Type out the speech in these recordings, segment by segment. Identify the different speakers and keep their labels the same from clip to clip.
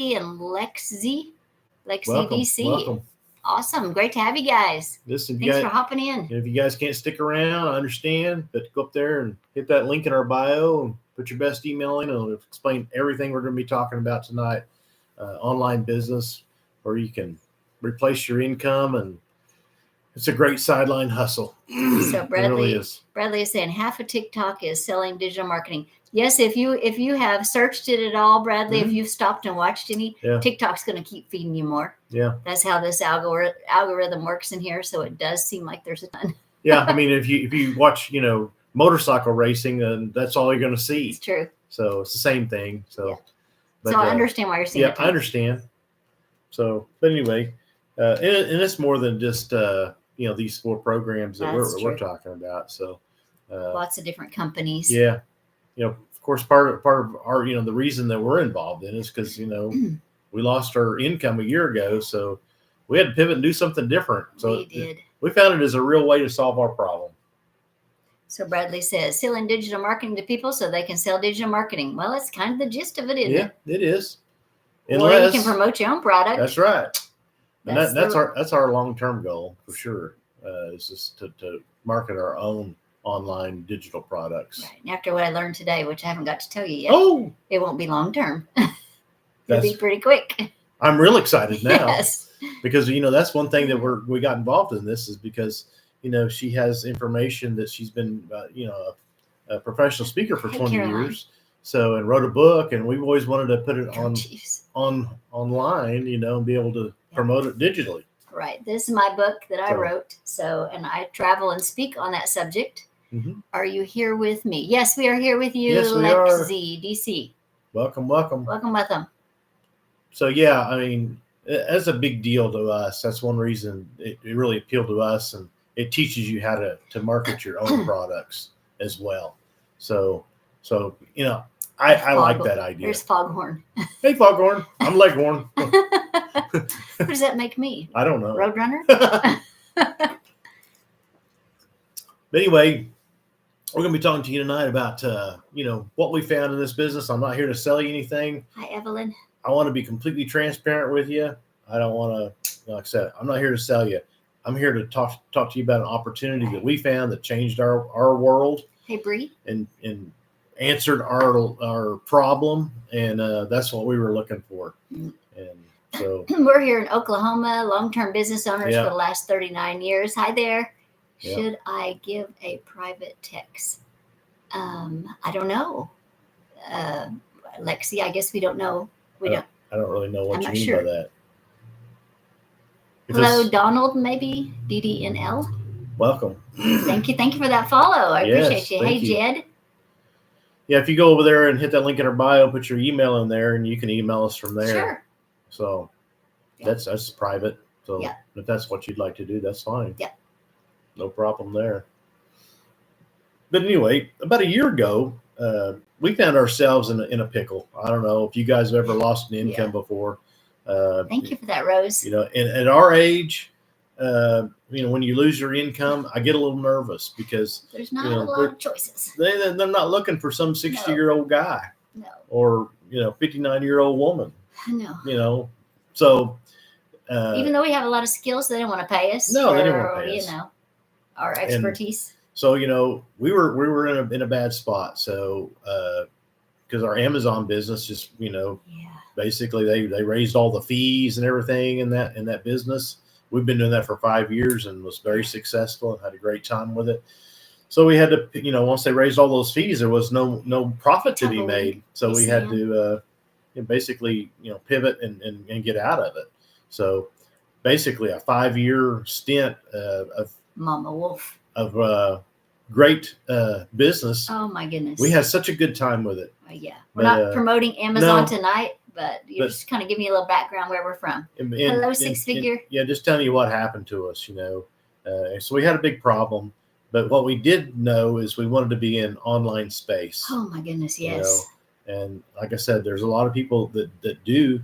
Speaker 1: and Lexi
Speaker 2: Welcome,
Speaker 1: DC.
Speaker 2: welcome.
Speaker 1: Awesome. Great to have you guys.
Speaker 2: Listen,
Speaker 1: Thanks for hopping in.
Speaker 2: if you guys can't stick around, I understand, but go up there and hit that link in our bio and put your best email in, and it'll explain everything we're going to be talking about tonight. Online business where you can replace your income, and it's a great sideline hustle.
Speaker 1: So
Speaker 2: It really is.
Speaker 1: Bradley is saying half of TikTok is selling digital marketing. Yes, if you have searched it at all, Bradley, if you've stopped and watched any, TikTok's going to keep feeding you more.
Speaker 2: Yeah,
Speaker 1: that's how this algorithm works in here. So it does seem like there's a ton.
Speaker 2: Yeah, I mean, if you watch, motorcycle racing, and that's all you're going to see.
Speaker 1: It's true.
Speaker 2: So it's the same thing. So,
Speaker 1: but, I understand why you're saying.
Speaker 2: Yeah, I understand. So, but anyway, and it's more than just these 4 programs that we're talking about. So,
Speaker 1: lots of different companies.
Speaker 2: Yeah, of course, part of our the reason that we're involved in is because we lost our income a year ago, so we had to pivot and do something different. So
Speaker 1: we did.
Speaker 2: We found it as a real way to solve our problem.
Speaker 1: So Bradley says, selling digital marketing to people so they can sell digital marketing. Well, it's kind of the gist of it, isn't it?
Speaker 2: Yeah, it is.
Speaker 1: Or you can promote your own product.
Speaker 2: That's right. And that's our long-term goal for sure. Is just to market our own online digital products.
Speaker 1: Right. And after what I learned today, which I haven't got to tell you yet, it won't be long-term. It'll be pretty quick.
Speaker 2: I'm real excited now.
Speaker 1: Yes.
Speaker 2: Because that's one thing that we got involved in this is because she has information that she's been a professional speaker for 20 years, so and wrote a book, and we've always wanted to put it online, and be able to promote it digitally.
Speaker 1: Right. This is my book that I wrote. So, and I travel and speak on that subject. Mm-hmm. Are you here with me? Yes, we are here with you.
Speaker 2: Yes, we
Speaker 1: are. DC.
Speaker 2: Welcome.
Speaker 1: Welcome.
Speaker 2: So yeah, I mean, that's a big deal to us. That's one reason it really appealed to us, and it teaches you how to market your own products as well. So I like that idea.
Speaker 1: There's Foghorn.
Speaker 2: Hey, Foghorn. I'm Leghorn.
Speaker 1: What does that make me?
Speaker 2: I don't know.
Speaker 1: Roadrunner?
Speaker 2: But anyway, we're going to be talking to you tonight about, what we found in this business. I'm not here to sell you anything.
Speaker 1: Hi, Evelyn.
Speaker 2: I want to be completely transparent with you. I don't want to, like I said, I'm not here to sell you. I'm here to talk to you about an opportunity that we found that changed our world.
Speaker 1: Hey, Bree.
Speaker 2: And answered our problem, and that's what we were looking for. And so
Speaker 1: we're here in Oklahoma, long-term business owners for the last 39 years. Hi there. Should I give a private text? I don't know. Lexi, I guess we don't know.
Speaker 2: I don't really know what you mean by that.
Speaker 1: Hello, Donald, maybe DDNL.
Speaker 2: Welcome.
Speaker 1: Thank you for that follow. I appreciate you. Hey, Jed.
Speaker 2: Yeah, if you go over there and hit that link in our bio, put your email in there, and you can email us from there.
Speaker 1: Sure.
Speaker 2: So that's private. So if that's what you'd like to do, that's fine.
Speaker 1: Yeah.
Speaker 2: No problem there. But anyway, about a year ago, we found ourselves in a pickle. I don't know if you guys have ever lost an income before.
Speaker 1: Thank you for that, Rose.
Speaker 2: And at our age, when you lose your income, I get a little nervous because
Speaker 1: there's not a lot of choices.
Speaker 2: They're not looking for some 60-year-old guy, or 59-year-old woman.
Speaker 1: No.
Speaker 2: So
Speaker 1: even though we have a lot of skills, they don't want to pay us.
Speaker 2: No, they don't want to pay us.
Speaker 1: Our expertise.
Speaker 2: And so we were in a bad spot. So because our Amazon business just basically they raised all the fees and everything in that business. We've been doing that for 5 years and was very successful and had a great time with it. So we had to, once they raised all those fees, there was no profit to be made. So we had to basically, pivot and get out of it. So basically a 5-year stint of
Speaker 1: Mama Wolf
Speaker 2: of great business.
Speaker 1: Oh my goodness.
Speaker 2: We had such a good time with it.
Speaker 1: We're not promoting Amazon tonight. But you're just kind of giving me a little background where we're from. Hello, Six Figure.
Speaker 2: Just telling you what happened to us, So we had a big problem. But what we did know is we wanted to be in online space.
Speaker 1: Oh, my goodness, yes.
Speaker 2: And like I said, there's a lot of people that do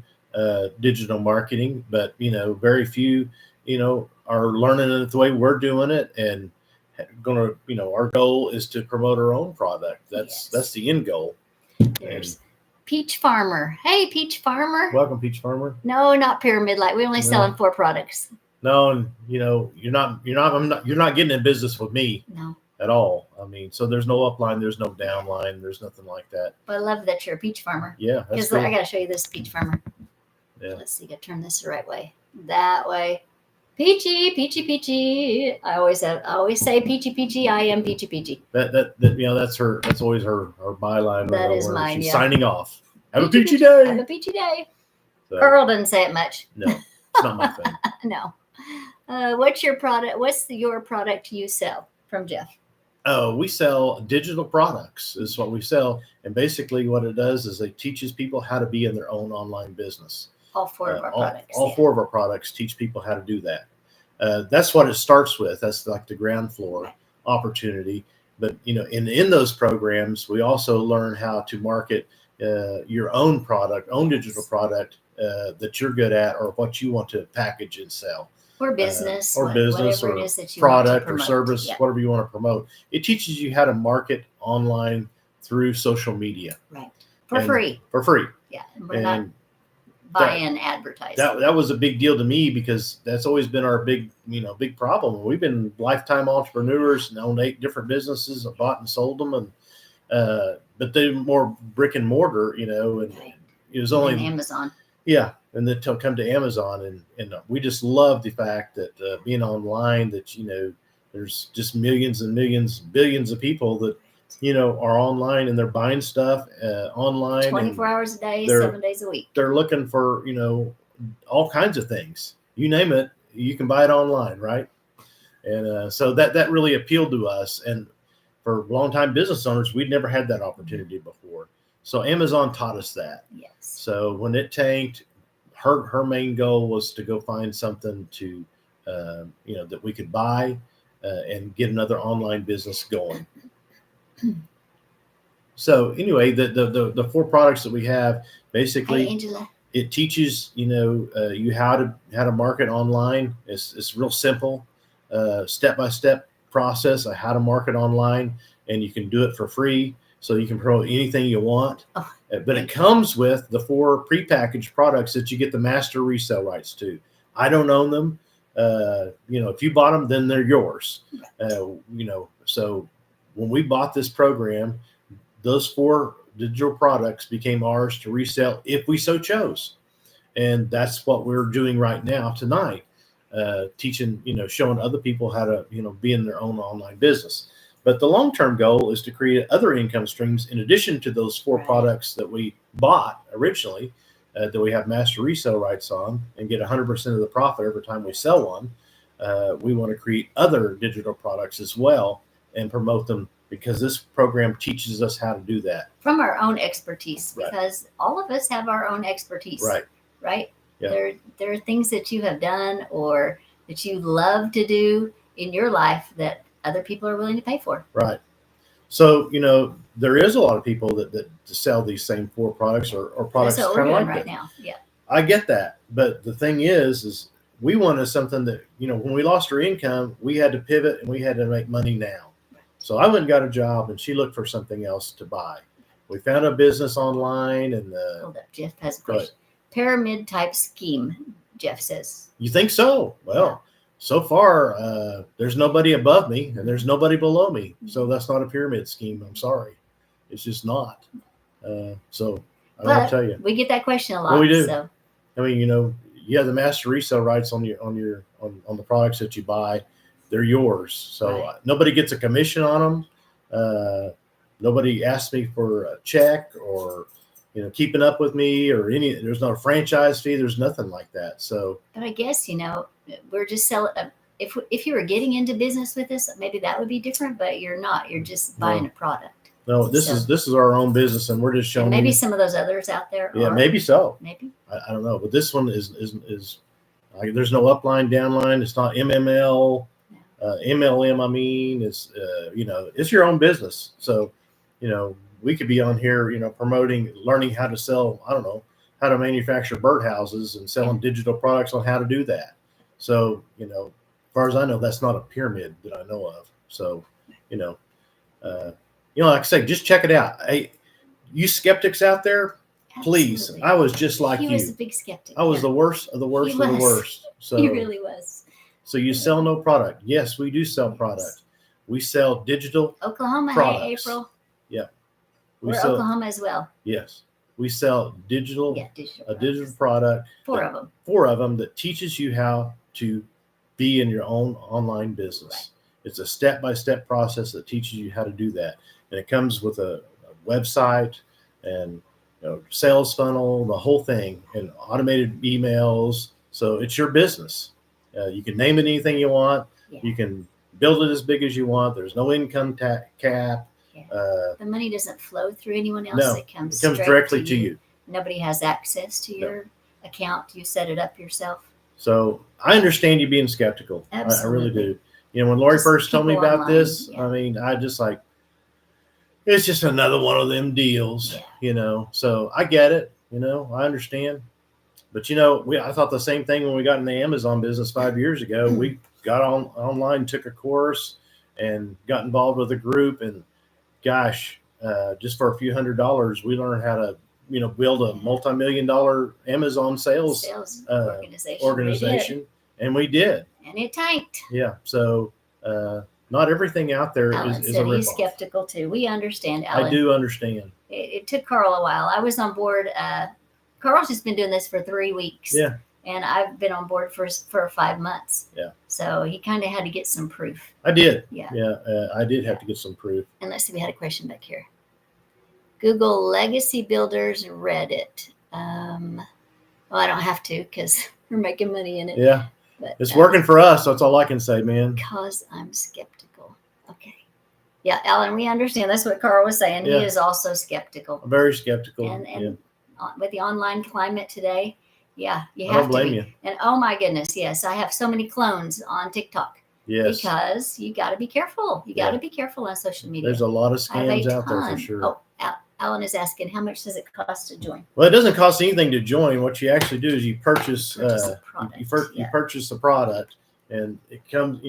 Speaker 2: digital marketing, but, very few, are learning it the way we're doing it. And going to, our goal is to promote our own product. That's the end goal.
Speaker 1: Peach Farmer. Hey, Peach Farmer.
Speaker 2: Welcome, Peach Farmer.
Speaker 1: No, not Pyramid Light. We only selling 4 products.
Speaker 2: No, and you're not getting in business with me.
Speaker 1: No.
Speaker 2: At all. I mean, so there's no upline, there's no downline, there's nothing like that.
Speaker 1: But I love that you're a peach farmer.
Speaker 2: Yeah, that's
Speaker 1: cool.
Speaker 2: Cool.
Speaker 1: I got to show you this peach farmer. Yeah. Let's see. Got to turn this the right way. That way. Peachy, peachy, peachy. I always say peachy, peachy. I am peachy, peachy.
Speaker 2: That's always her byline.
Speaker 1: That is mine.
Speaker 2: She's signing off. Have a peachy day.
Speaker 1: Have a peachy day. So, Earl doesn't say it much.
Speaker 2: No, it's not my thing.
Speaker 1: No. What's your product? What's your product you sell from Jeff?
Speaker 2: Oh, we sell digital products is what we sell. And basically what it does is it teaches people how to be in their own online business.
Speaker 1: All 4 of our products.
Speaker 2: All 4 of our products teach people how to do that. That's what it starts with. That's like the ground floor opportunity. But, in those programs, we also learn how to market your own product, own digital product that you're good at or what you want to package and sell.
Speaker 1: Or business,
Speaker 2: or
Speaker 1: whatever it is that you
Speaker 2: product
Speaker 1: want to
Speaker 2: or service, whatever you want to promote. It teaches you how to market online through social media.
Speaker 1: Right. For free.
Speaker 2: For free.
Speaker 1: Yeah. And we're not buying advertising.
Speaker 2: That was a big deal to me because that's always been our big problem. We've been lifetime entrepreneurs and owned 8 different businesses and bought and sold them. And, but they're more brick and mortar, and it was only
Speaker 1: Amazon.
Speaker 2: Yeah. And then come to Amazon, and we just love the fact that being online, that there's just millions and millions, billions of people that are online and they're buying stuff online
Speaker 1: 24 hours a day, 7 days a week.
Speaker 2: They're looking for all kinds of things. You name it, you can buy it online, right? And so that really appealed to us. And for longtime business owners, we'd never had that opportunity before. So Amazon taught us that.
Speaker 1: Yes.
Speaker 2: So when it tanked, her main goal was to go find something to, that we could buy and get another online business going. So anyway, the 4 products that we have, basically,
Speaker 1: Angela.
Speaker 2: It teaches you how to market online. It's real simple, step-by-step process of how to market online, and you can do it for free. So you can promote anything you want. Oh, but it comes with the 4 prepackaged products that you get the master resale rights to. I don't own them. If you bought them, then they're yours. So when we bought this program, those 4 digital products became ours to resell if we so chose. And that's what we're doing right now tonight, teaching, showing other people how to, be in their own online business. But the long-term goal is to create other income streams in addition to those 4 products that we bought originally, that we have master resale rights on, and get 100% of the profit every time we sell one. We want to create other digital products as well and promote them, because this program teaches us how to do that.
Speaker 1: From our own expertise, because all of us have our own expertise. Right? Yeah. There are things that you have done or that you love to do in your life that other people are willing to pay for.
Speaker 2: Right. So, there is a lot of people that sell these same 4 products or products kind of like
Speaker 1: right now. Yeah.
Speaker 2: I get that. But the thing is we wanted something that, when we lost our income, we had to pivot and we had to make money now. Right. So I went and got a job, and she looked for something else to buy. We found a business online, and
Speaker 1: hold up, Jeff has a question. Pyramid type scheme, Jeff says.
Speaker 2: You think so? Well, so far, there's nobody above me and there's nobody below me. So that's not a pyramid scheme. I'm sorry. It's just not. So I don't tell you.
Speaker 1: We get that question a lot.
Speaker 2: Well, we do.
Speaker 1: So.
Speaker 2: I mean, you have the master resale rights on the products that you buy. They're yours. So nobody gets a commission on them. Nobody asks me for a check or, keeping up with me or there's no franchise fee. There's nothing like that. So,
Speaker 1: but I guess, we're just selling. If you were getting into business with us, maybe that would be different, but you're not. You're just buying a product.
Speaker 2: No, this is our own business, and we're just showing.
Speaker 1: Maybe some of those others out there.
Speaker 2: Yeah, maybe so.
Speaker 1: Maybe.
Speaker 2: I don't know, but this one is there's no upline, downline. It's not MML, MLM. I mean, it's it's your own business. So, we could be on here, promoting, learning how to sell. I don't know how to manufacture birdhouses and selling digital products on how to do that. So, as far as I know, that's not a pyramid that I know of. So, like I say, just check it out. Hey, you skeptics out there, Please, I was just like you.
Speaker 1: He was a big skeptic.
Speaker 2: I was the worst of the worst of the worst. So
Speaker 1: he really was.
Speaker 2: So you sell no product? Yes, we do sell product. We sell digital
Speaker 1: Oklahoma,
Speaker 2: products.
Speaker 1: Hey, April.
Speaker 2: Yeah.
Speaker 1: We're Oklahoma as well.
Speaker 2: Yes. We sell digital product.
Speaker 1: Four of them
Speaker 2: that teaches you how to be in your own online business. Right. It's a step-by-step process that teaches you how to do that. And it comes with a website and sales funnel, the whole thing, and automated emails. So it's your business. You can name it anything you want. Yeah. You can build it as big as you want. There's no income cap.
Speaker 1: Yeah. The money doesn't flow through anyone else.
Speaker 2: No, it comes directly to you.
Speaker 1: Nobody has access to your account. You set it up yourself.
Speaker 2: So I understand you being skeptical. Absolutely. I really do. When Lori first told me about this, I mean, I just like, it's just another one of them deals, So I get it, I understand. But, I thought the same thing when we got in the Amazon business 5 years ago. We got online, took a course, and got involved with a group. And gosh, just for a few $100s, we learned how to, build a multi-million-dollar Amazon sales organization. And we did.
Speaker 1: And it tanked.
Speaker 2: Yeah. So not everything out there is a rip-off.
Speaker 1: He's skeptical too. We understand, Alan.
Speaker 2: I do understand.
Speaker 1: It took Carl a while. I was on board. Carl's just been doing this for 3 weeks.
Speaker 2: Yeah.
Speaker 1: And I've been on board for 5 months.
Speaker 2: Yeah.
Speaker 1: So he kind of had to get some proof.
Speaker 2: I did.
Speaker 1: Yeah.
Speaker 2: Yeah. I did have to get some proof.
Speaker 1: And let's see, we had a question back here. Google Legacy Builders Reddit. Well, I don't have to because we're making money in it.
Speaker 2: Yeah. But, it's working for us. That's all I can say, man.
Speaker 1: Because I'm skeptical. Okay. Yeah, Alan, we understand. That's what Carl was saying. Yeah. He is also skeptical.
Speaker 2: Very skeptical.
Speaker 1: And with the online climate today, you have to be.
Speaker 2: I don't blame you.
Speaker 1: And oh my goodness, yes, I have so many clones on TikTok.
Speaker 2: Yes.
Speaker 1: Because you got to be careful. You got to be careful on social media.
Speaker 2: There's a lot of scams out there for sure.
Speaker 1: Oh, Alan is asking, how much does it cost to join?
Speaker 2: Well, it doesn't cost anything to join. What you actually do is you purchase you purchase the product, and it comes.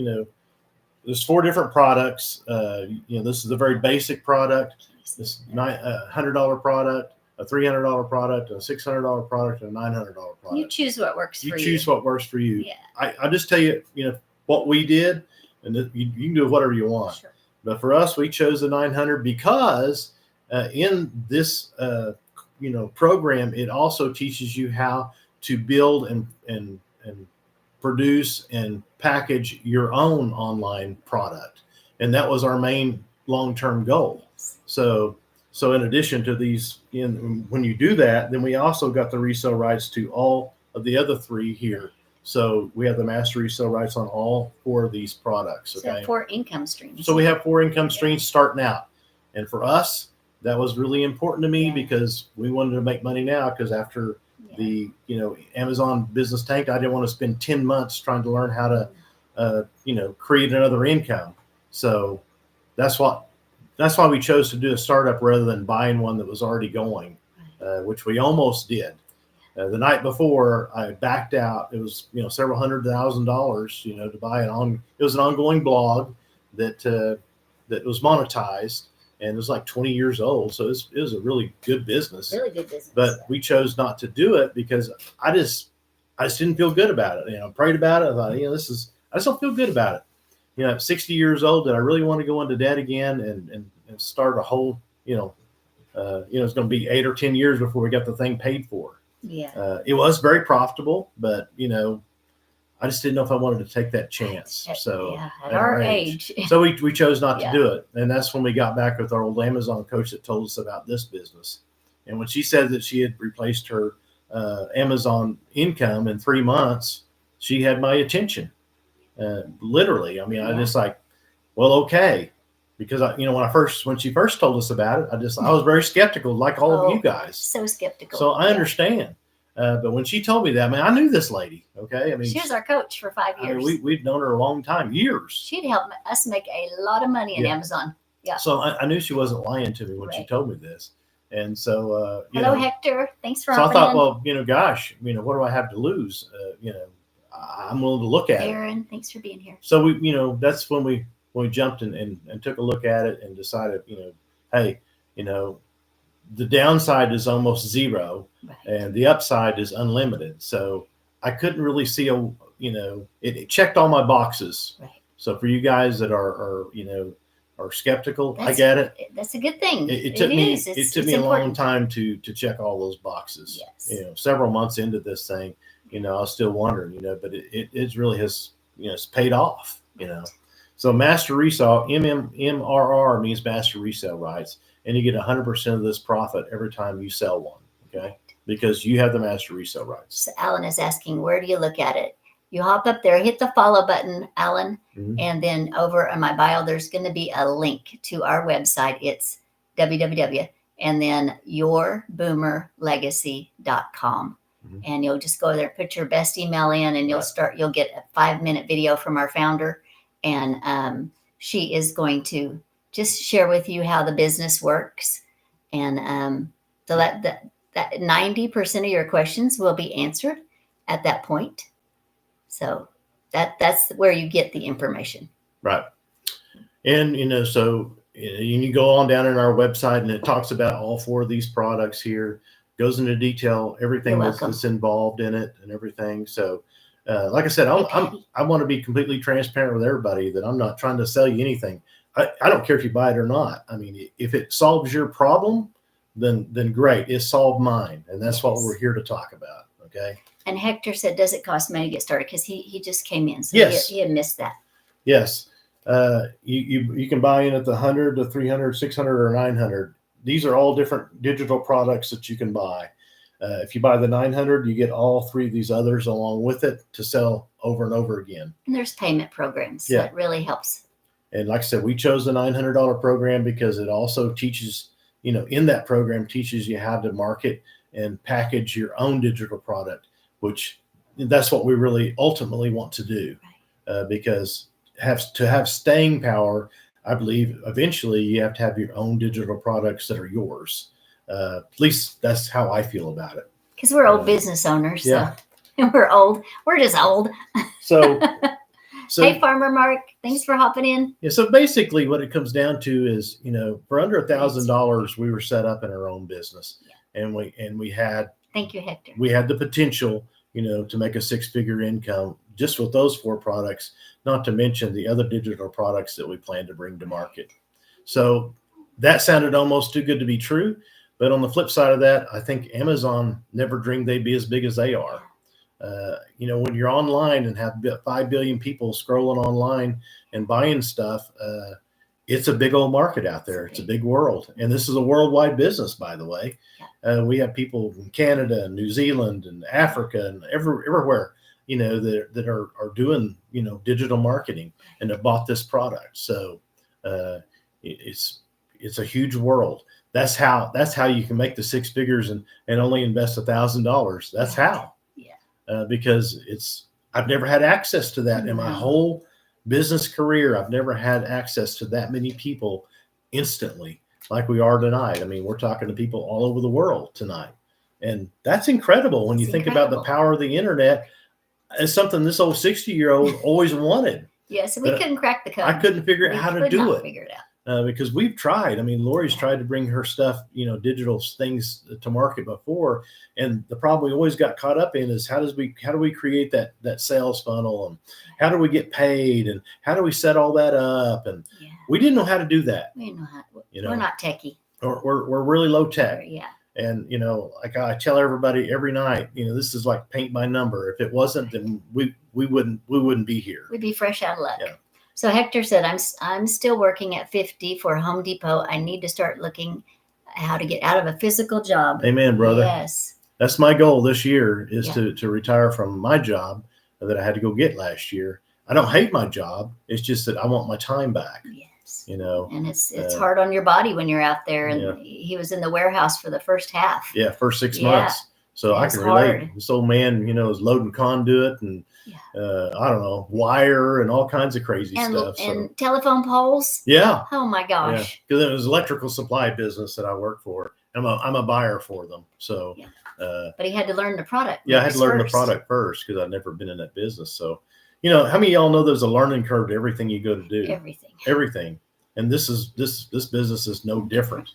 Speaker 2: There's 4 different products. This is a very basic product. This $100 product, a $300 product, a $600 product, and a $900 product.
Speaker 1: You choose what works for you.
Speaker 2: You choose what works for you.
Speaker 1: Yeah.
Speaker 2: I just tell you, what we did, and you can do whatever you want.
Speaker 1: Sure.
Speaker 2: But for us, we chose the 900 because in this program, it also teaches you how to build and produce and package your own online product, and that was our main long-term goal. So in addition to these, when you do that, then we also got the resale rights to all of the other 3 here. So we have the master resale rights on all 4 of these products. Okay?
Speaker 1: So 4 income streams.
Speaker 2: So we have 4 income streams starting out, and for us, that was really important to me because we wanted to make money now. Because after the Amazon business tanked, I didn't want to spend 10 months trying to learn how to create another income. So that's why we chose to do a startup rather than buying one that was already going, which we almost did. The night before, I backed out. It was several $100,000 to buy it was an ongoing blog that was monetized. And it was like 20 years old. So it was a really good business.
Speaker 1: Really good business.
Speaker 2: But we chose not to do it because I just didn't feel good about it. I prayed about it. I thought, I just don't feel good about it. At 60 years old, did I really want to go into debt again and start a whole, it's going to be 8 or 10 years before we got the thing paid for.
Speaker 1: Yeah.
Speaker 2: It was very profitable, but, I just didn't know if I wanted to take that chance. So
Speaker 1: at our age.
Speaker 2: So we chose not to do it. And that's when we got back with our old Amazon coach that told us about this business. And when she said that she had replaced her Amazon income in 3 months, she had my attention. Literally. I mean, I just like, well, okay. Because when she first told us about it, I was very skeptical, like all of you guys.
Speaker 1: So skeptical.
Speaker 2: So I understand. But when she told me that, I mean, I knew this lady. Okay,
Speaker 1: she was our coach for 5 years.
Speaker 2: We've known her a long time, years.
Speaker 1: She'd helped us make a lot of money in Amazon. Yeah.
Speaker 2: So I knew she wasn't lying to me when she told me this, and so
Speaker 1: hello, Hector. Thanks for.
Speaker 2: So I thought, well, gosh, what do I have to lose? I'm willing to look at it.
Speaker 1: Aaron, thanks for being here.
Speaker 2: So that's when we jumped and took a look at it and decided, hey, the downside is almost zero,
Speaker 1: right.
Speaker 2: and the upside is unlimited. So I couldn't really see it checked all my boxes.
Speaker 1: Right.
Speaker 2: So for you guys that are skeptical, I get it.
Speaker 1: That's a good thing.
Speaker 2: It took me a long
Speaker 1: important.
Speaker 2: time to check all those boxes.
Speaker 1: Yes.
Speaker 2: Several months into this thing, I was still wondering, but it really has, it's paid off, So master resale, MMRR means master resale rights, and you get 100% of this profit every time you sell one. Okay. Because you have the master resale rights.
Speaker 1: So Alan is asking, where do you look at it? You hop up there, hit the follow button, Alan, and then over on my bio, there's going to be a link to our website. It's www. and then yourboomerlegacy.com. And you'll just go there, put your best email in, and you'll get a 5-minute video from our founder. And she is going to just share with you how the business works. And so that 90% of your questions will be answered at that point. So that's where you get the information.
Speaker 2: Right. And, so you go on down in our website and it talks about all 4 of these products here, goes into detail, everything that's involved in it and everything. So, like I said, I want to be completely transparent with everybody that I'm not trying to sell you anything. I don't care if you buy it or not. I mean, if it solves your problem, then great. It solved mine. And that's what we're here to talk about. Okay.
Speaker 1: And Hector said, does it cost money to get started? Because he just came in. So he had missed that.
Speaker 2: Yes. You can buy in at the 100, the 300, 600, or 900. These are all different digital products that you can buy. If you buy the 900, you get all 3 of these others along with it to sell over and over again.
Speaker 1: And there's payment programs. So it really helps.
Speaker 2: And like I said, we chose the $900 program because it also teaches, in that program teaches you how to market and package your own digital product, which that's what we really ultimately want to do. Because to have staying power, I believe eventually you have to have your own digital products that are yours. At least that's how I feel about it.
Speaker 1: Because we're old business owners. So we're old. We're just old.
Speaker 2: So
Speaker 1: hey, Farmer Mark, thanks for hopping in.
Speaker 2: Yeah. So basically what it comes down to is, for under $1,000, we were set up in our own business, and we had,
Speaker 1: thank you, Hector.
Speaker 2: We had the potential, to make a 6-figure income just with those 4 products, not to mention the other digital products that we plan to bring to market. So that sounded almost too good to be true. But on the flip side of that, I think Amazon never dreamed they'd be as big as they are. When you're online and have 5 billion people scrolling online and buying stuff, it's a big old market out there. It's a big world. And this is a worldwide business, by the way. We have people in Canada and New Zealand and Africa and everywhere, that are doing, digital marketing and have bought this product. So it's a huge world. That's how you can make the 6 figures and only invest $1,000. That's how. Because I've never had access to that in my whole business career. I've never had access to that many people instantly like we are tonight. I mean, we're talking to people all over the world tonight. And that's incredible when you think about the power of the internet. It's something this old 60-year-old always wanted.
Speaker 1: Yes, we couldn't crack the code.
Speaker 2: I couldn't figure out how to do it.
Speaker 1: Figure it out.
Speaker 2: Because we've tried. I mean, Lori's tried to bring her stuff, digital things to market before. And the problem we always got caught up in is how do we create that sales funnel, and how do we get paid, and how do we set all that up? And we didn't know how to do that.
Speaker 1: We didn't know how. We're not techie.
Speaker 2: We're really low tech.
Speaker 1: Yeah.
Speaker 2: And, like I tell everybody every night, this is like paint by number. If it wasn't, then we wouldn't be here.
Speaker 1: We'd be fresh out of luck. Yeah. So Hector said, I'm still working at 50 for Home Depot. I need to start looking how to get out of a physical job.
Speaker 2: Amen, brother.
Speaker 1: Yes.
Speaker 2: That's my goal this year is to retire from my job that I had to go get last year. I don't hate my job. It's just that I want my time back.
Speaker 1: Yes.
Speaker 2: And
Speaker 1: it's hard on your body when you're out there. And he was in the warehouse for the first half.
Speaker 2: Yeah. First 6 months. So I can relate. This old man, is loading conduit and I don't know, wire and all kinds of crazy stuff.
Speaker 1: And telephone poles.
Speaker 2: Yeah.
Speaker 1: Oh my gosh.
Speaker 2: Because it was electrical supply business that I work for. I'm a buyer for them. So.
Speaker 1: But he had to learn the product.
Speaker 2: Yeah, I had to learn the product first because I'd never been in that business. So, how many of y'all know there's a learning curve to everything you go to do?
Speaker 1: Everything.
Speaker 2: And this business is no different.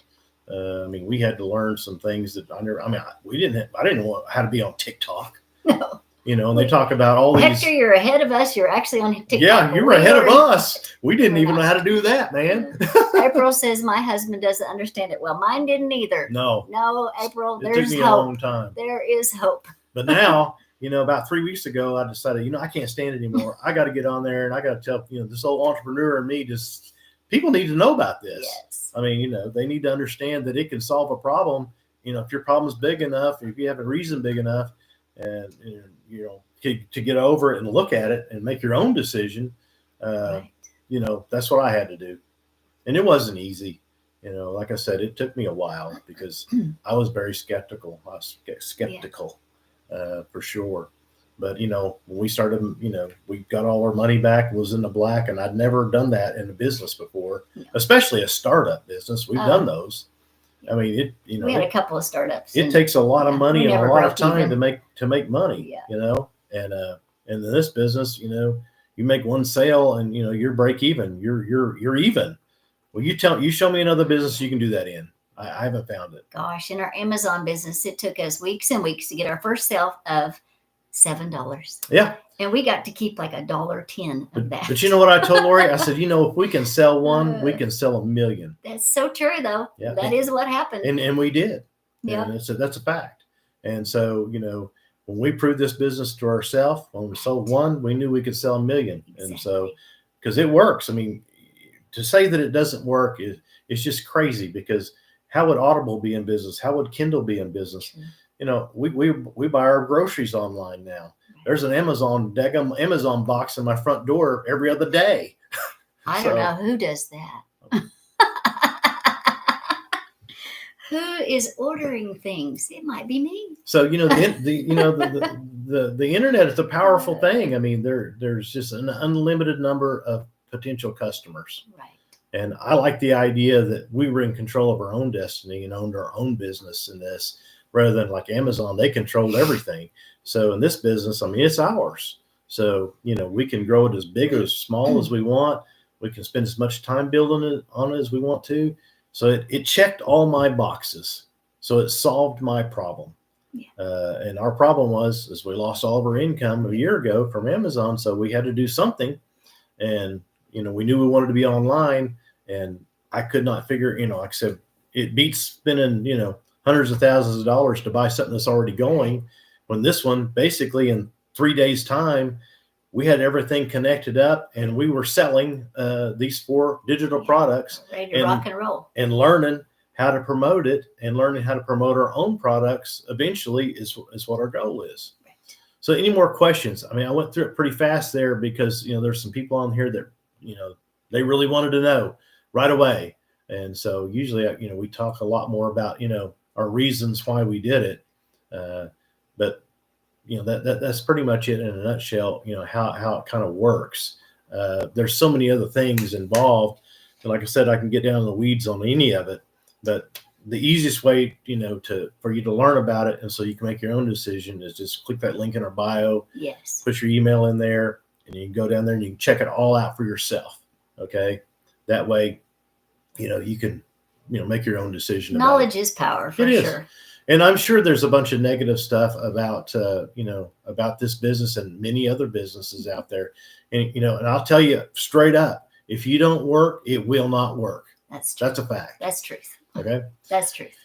Speaker 2: I mean, we had to learn some things that I didn't know how to be on TikTok.
Speaker 1: No.
Speaker 2: And they talk about all these.
Speaker 1: Hector, you're ahead of us. You're actually on TikTok.
Speaker 2: Yeah, you were ahead of us. We didn't even know how to do that, man.
Speaker 1: April says my husband doesn't understand it. Well, mine didn't either.
Speaker 2: No,
Speaker 1: April,
Speaker 2: it
Speaker 1: there's
Speaker 2: took me
Speaker 1: hope.
Speaker 2: a long time.
Speaker 1: There is hope.
Speaker 2: But now, about 3 weeks ago, I decided, I can't stand it anymore. I got to get on there and I got to tell, this old entrepreneur and me, people need to know about this.
Speaker 1: Yes.
Speaker 2: I mean, they need to understand that it can solve a problem. If your problem's big enough, if you have a reason big enough, and to get over it and look at it and make your own decision,
Speaker 1: right.
Speaker 2: That's what I had to do. And it wasn't easy. Like I said, it took me a while because I was very skeptical. For sure. But, when we started, we got all our money back and was in the black, and I'd never done that in a business before, especially a startup business. We've done those. I mean,
Speaker 1: we had a couple of startups.
Speaker 2: It takes a lot of money and a lot of time
Speaker 1: even.
Speaker 2: to make money, and in this business, you make one sale and, you're break even, you're even. Well, you show me another business you can do that in. I haven't found it.
Speaker 1: Gosh, in our Amazon business, it took us weeks and weeks to get our first sale of $7.
Speaker 2: Yeah.
Speaker 1: And we got to keep like $1.10 of that.
Speaker 2: But you know what I told Lori? I said, if we can sell one, we can sell 1 million.
Speaker 1: That's so true, though.
Speaker 2: Yeah.
Speaker 1: That is what happened.
Speaker 2: And we did.
Speaker 1: Yeah.
Speaker 2: And that's a fact. And so, when we proved this business to ourselves, when we sold one, we knew we could sell 1 million. Exactly. And so, because it works. I mean, to say that it doesn't work is just crazy, because how would Audible be in business? How would Kindle be in business? We buy our groceries online now. There's an Amazon box in my front door every other day.
Speaker 1: I don't know who does that. Who is ordering things? It might be me.
Speaker 2: So the internet is a powerful thing. I mean, there's just an unlimited number of potential customers.
Speaker 1: Right.
Speaker 2: And I like the idea that we were in control of our own destiny and owned our own business in this, rather than like Amazon, they controlled everything. So in this business, I mean, it's ours. So, we can grow it as big or as small as we want. We can spend as much time building on it as we want to. So it checked all my boxes. So it solved my problem.
Speaker 1: Yeah.
Speaker 2: And our problem was we lost all of our income a year ago from Amazon. So we had to do something. And, we knew we wanted to be online, and I could not figure, like I said, it beats spending, hundreds of thousands of dollars to buy something that's already going, when this one, basically in 3 days time, we had everything connected up and we were selling these 4 digital products,
Speaker 1: ready to rock and roll,
Speaker 2: and learning how to promote it, and learning how to promote our own products eventually is what our goal is. Right. So any more questions? I mean, I went through it pretty fast there because, there's some people on here that, they really wanted to know right away. And so usually, we talk a lot more about, our reasons why we did it. But that's pretty much it in a nutshell, how it kind of works. There's so many other things involved. And like I said, I can get down in the weeds on any of it, but the easiest way, for you to learn about it, and so you can make your own decision, is just click that link in our bio.
Speaker 1: Yes.
Speaker 2: Put your email in there, and you can go down there and you can check it all out for yourself. Okay. That way, you can, make your own decision.
Speaker 1: Knowledge is power, for sure.
Speaker 2: And I'm sure there's a bunch of negative stuff about, about this business and many other businesses out there. And, and I'll tell you straight up, if you don't work, it will not work.
Speaker 1: That's true.
Speaker 2: That's a fact.
Speaker 1: That's truth.
Speaker 2: Okay.
Speaker 1: That's truth.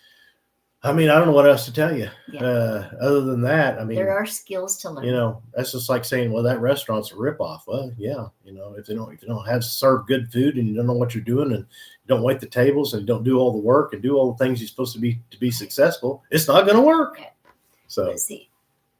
Speaker 2: I mean, I don't know what else to tell you. Yeah. Other than that, I mean,
Speaker 1: there are skills to learn.
Speaker 2: That's just like saying, well, that restaurant's a ripoff. Well, yeah, if you don't have to serve good food, and you don't know what you're doing, and you don't wait the tables, and you don't do all the work and do all the things you're supposed to be successful, it's not going to work. Okay. So
Speaker 1: let's see.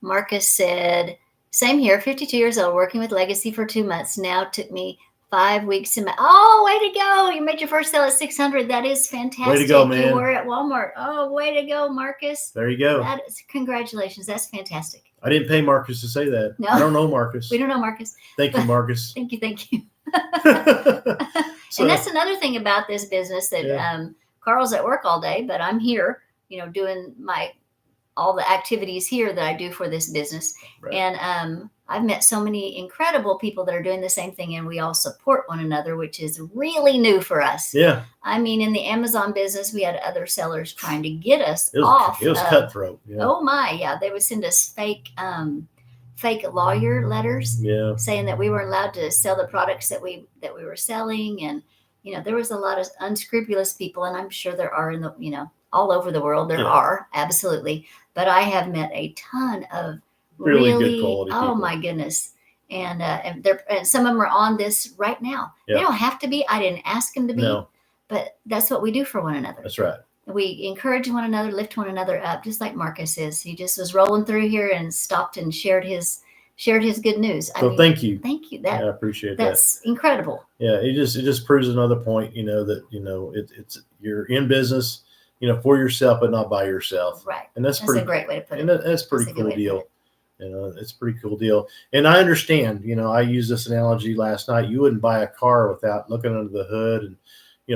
Speaker 1: Marcus said, same here. 52 years old, working with Legacy for 2 months. Now took me 5 weeks to way to go. You made your first sale at 600. That is fantastic.
Speaker 2: Way to go, man.
Speaker 1: You were at Walmart. Oh, way to go, Marcus.
Speaker 2: There you go.
Speaker 1: Congratulations. That's fantastic.
Speaker 2: I didn't pay Marcus to say that. No. I don't know Marcus.
Speaker 1: We don't know Marcus.
Speaker 2: Thank you, Marcus.
Speaker 1: Thank you. And that's another thing about this business that Carl's at work all day, but I'm here, doing my all the activities here that I do for this business. Right. And I've met so many incredible people that are doing the same thing, and we all support one another, which is really new for us.
Speaker 2: Yeah.
Speaker 1: I mean, in the Amazon business, we had other sellers trying to get us off.
Speaker 2: It was cutthroat. Yeah.
Speaker 1: Oh my, yeah. They would send us fake lawyer letters, saying that we weren't allowed to sell the products that we were selling. And, there was a lot of unscrupulous people, and I'm sure there are all over the world. There are, absolutely. But I have met a ton of really good quality people. My goodness. And some of them are on this right now. They don't have to be. I didn't ask them to be, but that's what we do for one another.
Speaker 2: That's right.
Speaker 1: We encourage one another, lift one another up, just like Marcus is. He just was rolling through here and stopped and shared his good news.
Speaker 2: Thank you.
Speaker 1: Thank you.
Speaker 2: I appreciate that.
Speaker 1: That's incredible.
Speaker 2: Yeah, it just proves another point, that it's you're in business, for yourself, but not by yourself.
Speaker 1: Right.
Speaker 2: And that's
Speaker 1: a great way to put it.
Speaker 2: And that's pretty cool deal. It's a pretty cool deal. And I understand, I used this analogy last night. You wouldn't buy a car without looking under the hood and,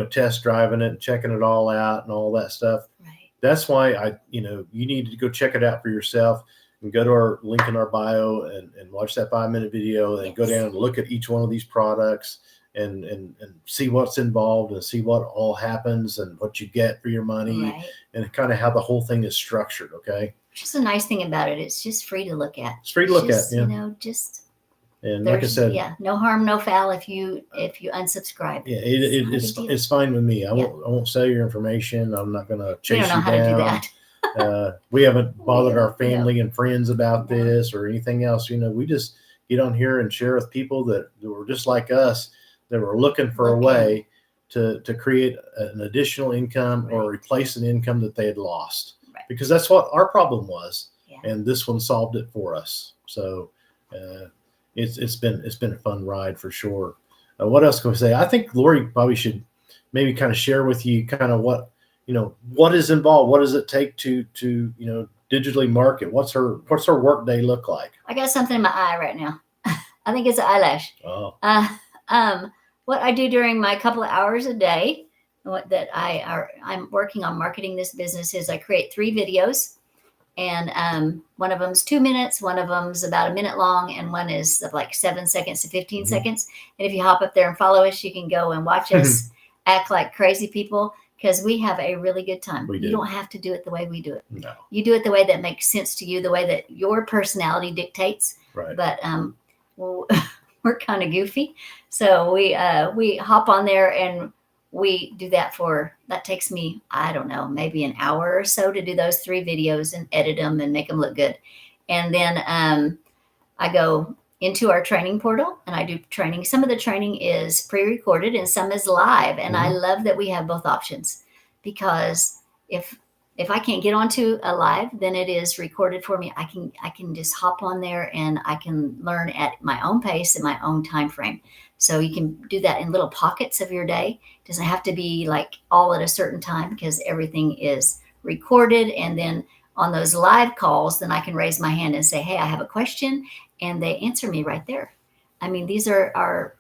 Speaker 2: test driving it and checking it all out and all that stuff.
Speaker 1: Right.
Speaker 2: That's why you need to go check it out for yourself and go to our link in our bio and watch that 5-minute video and go down and look at each one of these products and see what's involved and see what all happens and what you get for your money and kind of how the whole thing is structured. Okay.
Speaker 1: Which is a nice thing about it. It's just free to look at.
Speaker 2: It's free to look at. Yeah.
Speaker 1: And
Speaker 2: like I said,
Speaker 1: no harm, no foul if you unsubscribe.
Speaker 2: Yeah, it's fine with me. I won't sell your information. I'm not going to chase you down.
Speaker 1: We don't know how to do
Speaker 2: that. We haven't bothered our family and friends about this or anything else. We just get on here and share with people that were just like us, that were looking for a way to create an additional income or replace an income that they had lost. Right. Because that's what our problem was. Yeah. And this one solved it for us. So it's been a fun ride for sure. What else can we say? I think Lori probably should maybe kind of share with you kind of what is involved. What does it take to digitally market? What's her work day look like?
Speaker 1: I got something in my eye right now. I think it's an eyelash.
Speaker 2: Oh.
Speaker 1: What I do during my couple of hours a day, I'm working on marketing this business, is I create 3 videos. And one of them's 2 minutes, one of them's about a minute long, and one is like 7 seconds to 15 seconds. And if you hop up there and follow us, you can go and watch us act like crazy people, because we have a really good time. You don't have to do it the way we do it.
Speaker 2: No.
Speaker 1: You do it the way that makes sense to you, the way that your personality dictates.
Speaker 2: Right.
Speaker 1: But we're kind of goofy, so we hop on there and we do that that takes me, I don't know, maybe an hour or so to do those 3 videos and edit them and make them look good. And then I go into our training portal and I do training. Some of the training is pre-recorded and some is live. And I love that we have both options, because if I can't get onto a live, then it is recorded for me. I can just hop on there and I can learn at my own pace and my own time frame. So you can do that in little pockets of your day. It doesn't have to be like all at a certain time, because everything is recorded. And then on those live calls, then I can raise my hand and say, hey, I have a question. And they answer me right there. I mean, these are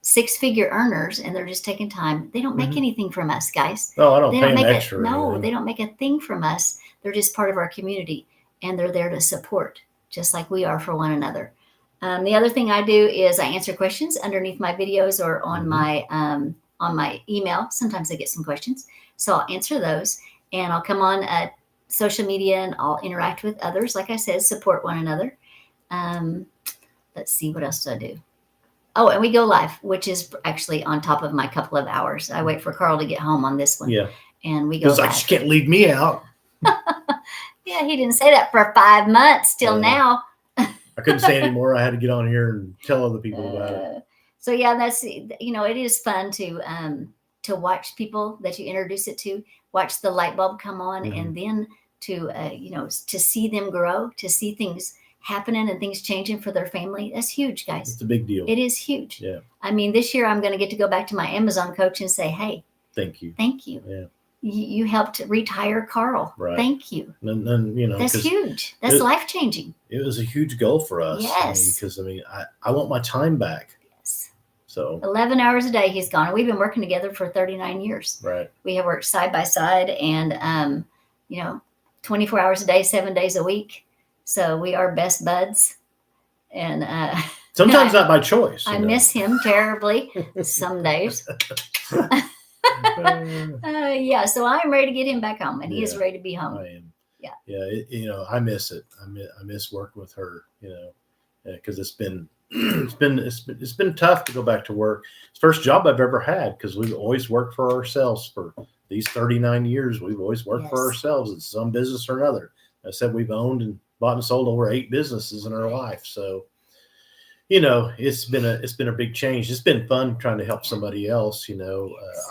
Speaker 1: 6-figure earners, and they're just taking time. They don't make anything from us, guys.
Speaker 2: No, I don't pay them extra.
Speaker 1: No, they don't make a thing from us. They're just part of our community, and they're there to support, just like we are for one another. The other thing I do is I answer questions underneath my videos or on my email. Sometimes I get some questions, so I'll answer those, and I'll come on social media and I'll interact with others. Like I said, support one another. Let's see, what else do I do? Oh, and we go live, which is actually on top of my couple of hours. I wait for Carl to get home on this one.
Speaker 2: Yeah.
Speaker 1: And we go live.
Speaker 2: Because I just can't leave me out.
Speaker 1: Yeah, he didn't say that for 5 months till now.
Speaker 2: I couldn't say anymore. I had to get on here and tell other people about it.
Speaker 1: So yeah, that's, it is fun to watch people that you introduce it to, watch the light bulb come on, and then to see them grow, to see things happening and things changing for their family. That's huge, guys.
Speaker 2: It's a big deal.
Speaker 1: It is huge.
Speaker 2: Yeah.
Speaker 1: I mean, this year I'm going to get to go back to my Amazon coach and say, hey,
Speaker 2: thank you.
Speaker 1: Yeah. You helped retire Carl.
Speaker 2: Right.
Speaker 1: Thank you.
Speaker 2: And
Speaker 1: that's huge. That's life-changing.
Speaker 2: It was a huge goal for us.
Speaker 1: Yes.
Speaker 2: Because I want my time back.
Speaker 1: Yes.
Speaker 2: So
Speaker 1: 11 hours a day he's gone. We've been working together for 39 years.
Speaker 2: Right.
Speaker 1: We have worked side by side, and 24 hours a day, 7 days a week. So we are best buds. And
Speaker 2: sometimes not by choice.
Speaker 1: I miss him terribly some days. Yeah, so I'm ready to get him back home, and he is ready to be home.
Speaker 2: I am.
Speaker 1: Yeah.
Speaker 2: Yeah, I miss it. I miss working with her, because it's been tough to go back to work. It's the first job I've ever had, because we've always worked for ourselves for these 39 years. We've always worked for ourselves in some business or another. I said we've owned and bought and sold over 8 businesses in our life. So, it's been a big change. It's been fun trying to help somebody else.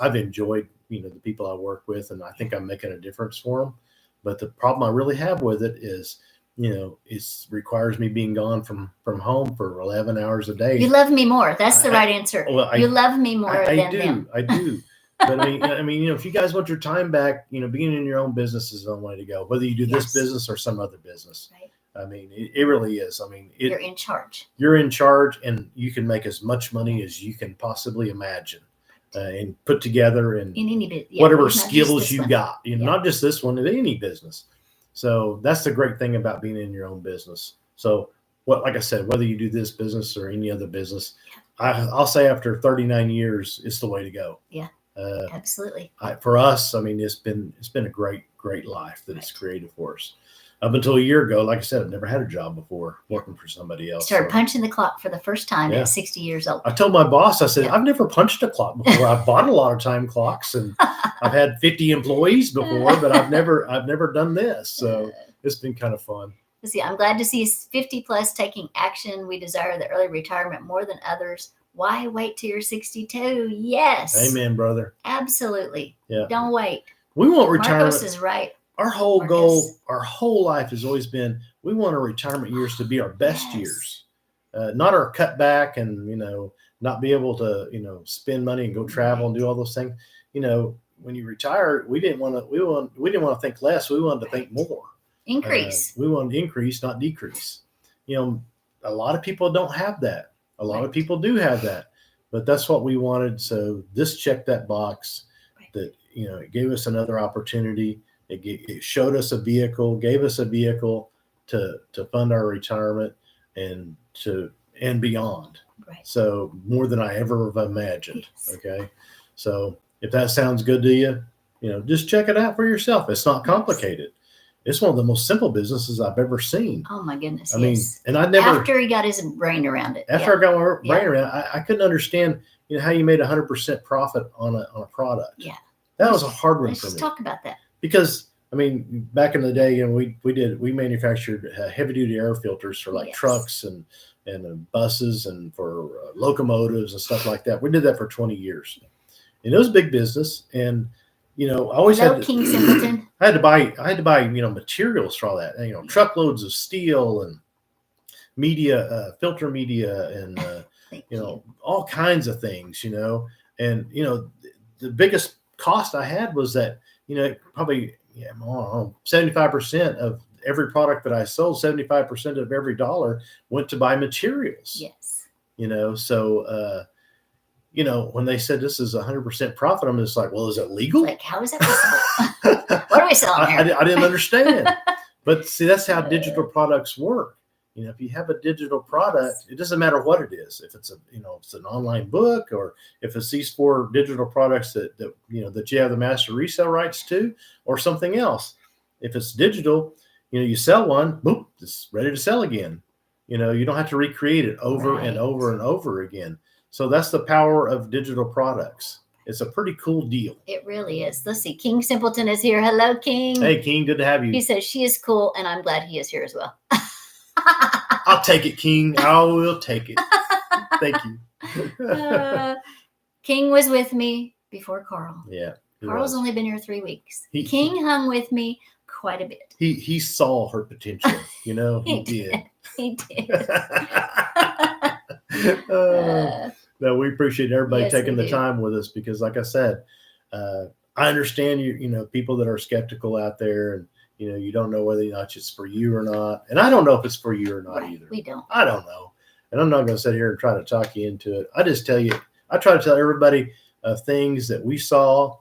Speaker 2: I've enjoyed, the people I work with, and I think I'm making a difference for them. But the problem I really have with it is, it requires me being gone from home for 11 hours a day.
Speaker 1: You love me more. That's the right answer. Well, you love me more than them.
Speaker 2: I do. But I mean, if you guys want your time back, being in your own business is the only way to go, whether you do this business or some other business. Right. I mean, it really is. I mean,
Speaker 1: you're in charge.
Speaker 2: You're in charge, and you can make as much money as you can possibly imagine, and put together in any bit, whatever skills you got. Not just this one, in any business. So that's the great thing about being in your own business. So, like I said, whether you do this business or any other business, I'll say after 39 years, it's the way to go.
Speaker 1: Yeah, absolutely.
Speaker 2: For us, I mean, it's been a great life that it's created for us. Up until a year ago, like I said, I've never had a job before working for somebody else.
Speaker 1: Started punching the clock for the first time at 60 years old.
Speaker 2: I told my boss, I said, I've never punched a clock before. I've bought a lot of time clocks, and I've had 50 employees before, but I've never done this. So it's been kind of fun.
Speaker 1: See, I'm glad to see 50 plus taking action. We desire the early retirement more than others. Why wait till you're 62? Yes.
Speaker 2: Amen, brother.
Speaker 1: Absolutely.
Speaker 2: Yeah.
Speaker 1: Don't wait.
Speaker 2: We want retirement.
Speaker 1: Marcos is right.
Speaker 2: Our whole goal, our whole life has always been, we want our retirement years to be our best years, not our cutback and, not be able to, spend money and go travel and do all those things. When you retire, we didn't want to think less. We wanted to think more.
Speaker 1: Increase.
Speaker 2: We wanted to increase, not decrease. A lot of people don't have that. A lot of people do have that, but that's what we wanted. So this checked that box that, it gave us another opportunity. It showed us a vehicle, gave us a vehicle to fund our retirement and beyond. Right. So more than I ever have imagined. Yes. Okay. So if that sounds good to you, just check it out for yourself. It's not complicated. It's one of the most simple businesses I've ever seen.
Speaker 1: Oh my goodness.
Speaker 2: I mean, and I never,
Speaker 1: after he got his brain around it.
Speaker 2: After I got my brain around it, I couldn't understand, how you made 100% profit on a product.
Speaker 1: Yeah.
Speaker 2: That was a hard one for me.
Speaker 1: Let's talk about that.
Speaker 2: Because I mean, back in the day, we manufactured heavy duty air filters for like trucks and buses and for locomotives and stuff like that. We did that for 20 years, and it was big business. And I always had to,
Speaker 1: King Simpleton.
Speaker 2: I had to buy materials for all that. And, truckloads of steel and media, filter media, and all kinds of things. And the biggest cost I had was that probably 75% of every product that I sold, 75% of every dollar went to buy materials.
Speaker 1: Yes.
Speaker 2: So when they said this is 100% profit, I'm just like, well, is it legal?
Speaker 1: Like, how is that possible? What are we selling here?
Speaker 2: I didn't understand. But see, that's how digital products work. If you have a digital product, it doesn't matter what it is. If it's it's an online book, or if it's these 4 digital products that you have the master resale rights to, or something else. If it's digital, you sell one, boom, it's ready to sell again. You don't have to recreate it over and over and over again. So that's the power of digital products. It's a pretty cool deal.
Speaker 1: It really is. Let's see. King Simpleton is here. Hello, King.
Speaker 2: Hey, King. Good to have you.
Speaker 1: He says she is cool, and I'm glad he is here as well.
Speaker 2: I'll take it, King. I will take it. Thank you.
Speaker 1: King was with me before Carl.
Speaker 2: Yeah.
Speaker 1: Carl's only been here 3 weeks. King hung with me quite a bit.
Speaker 2: He saw her potential. He did.
Speaker 1: He did.
Speaker 2: No, we appreciate everybody taking the time with us, because, like I said, I understand people that are skeptical out there, and you don't know whether or not it's for you or not. And I don't know if it's for you or not either.
Speaker 1: We don't.
Speaker 2: I don't know. And I'm not going to sit here and try to talk you into it. I just tell you, I try to tell everybody things that we saw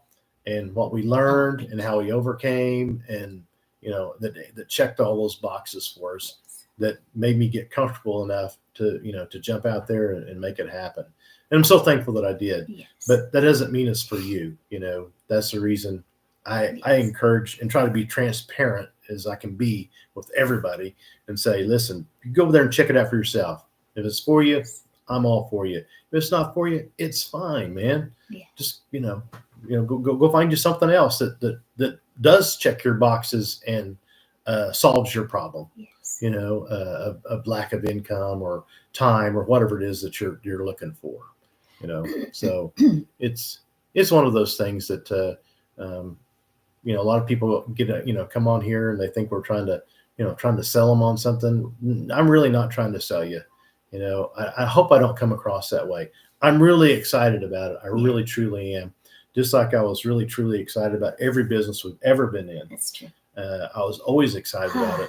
Speaker 2: and what we learned and how we overcame. And, that checked all those boxes for us, that made me get comfortable enough to jump out there and make it happen. And I'm so thankful that I did.
Speaker 1: Yes.
Speaker 2: But that doesn't mean it's for you. That's the reason I encourage and try to be transparent as I can be with everybody and say, listen, you go over there and check it out for yourself. If it's for you, I'm all for you. If it's not for you, it's fine, man.
Speaker 1: Yeah.
Speaker 2: Just, go find you something else that does check your boxes and solves your problem.
Speaker 1: Yes.
Speaker 2: A lack of income or time or whatever it is that you're looking for. So it's one of those things that a lot of people come on here and they think we're trying to sell them on something. I'm really not trying to sell you. I hope I don't come across that way. I'm really excited about it. I really truly am. Just like I was really truly excited about every business we've ever been in.
Speaker 1: That's true.
Speaker 2: I was always excited about it.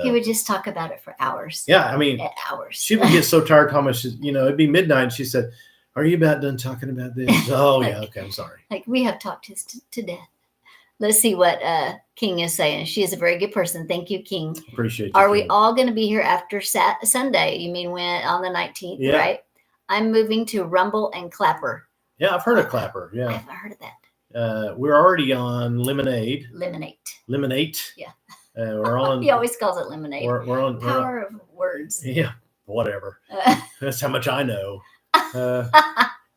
Speaker 1: He would just talk about it for hours.
Speaker 2: Yeah, I mean,
Speaker 1: hours.
Speaker 2: She would get so tired. Thomas, it'd be midnight. And she said, "Are you about done talking about this?" Oh, yeah. Okay, I'm sorry.
Speaker 1: Like, we have talked to death. Let's see what King is saying. She is a very good person. Thank you, King.
Speaker 2: Appreciate you.
Speaker 1: Are we all going to be here after Sunday? You mean when on the 19th,
Speaker 2: yeah.
Speaker 1: Right? I'm moving to Rumble and Clapper.
Speaker 2: Yeah, I've heard of Clapper. Yeah.
Speaker 1: I haven't heard of that.
Speaker 2: We're already on Lemonade.
Speaker 1: Lemonade. Yeah.
Speaker 2: We're on.
Speaker 1: He always calls it Lemonade.
Speaker 2: We're on.
Speaker 1: Power of words.
Speaker 2: Yeah, whatever. That's how much I know. We're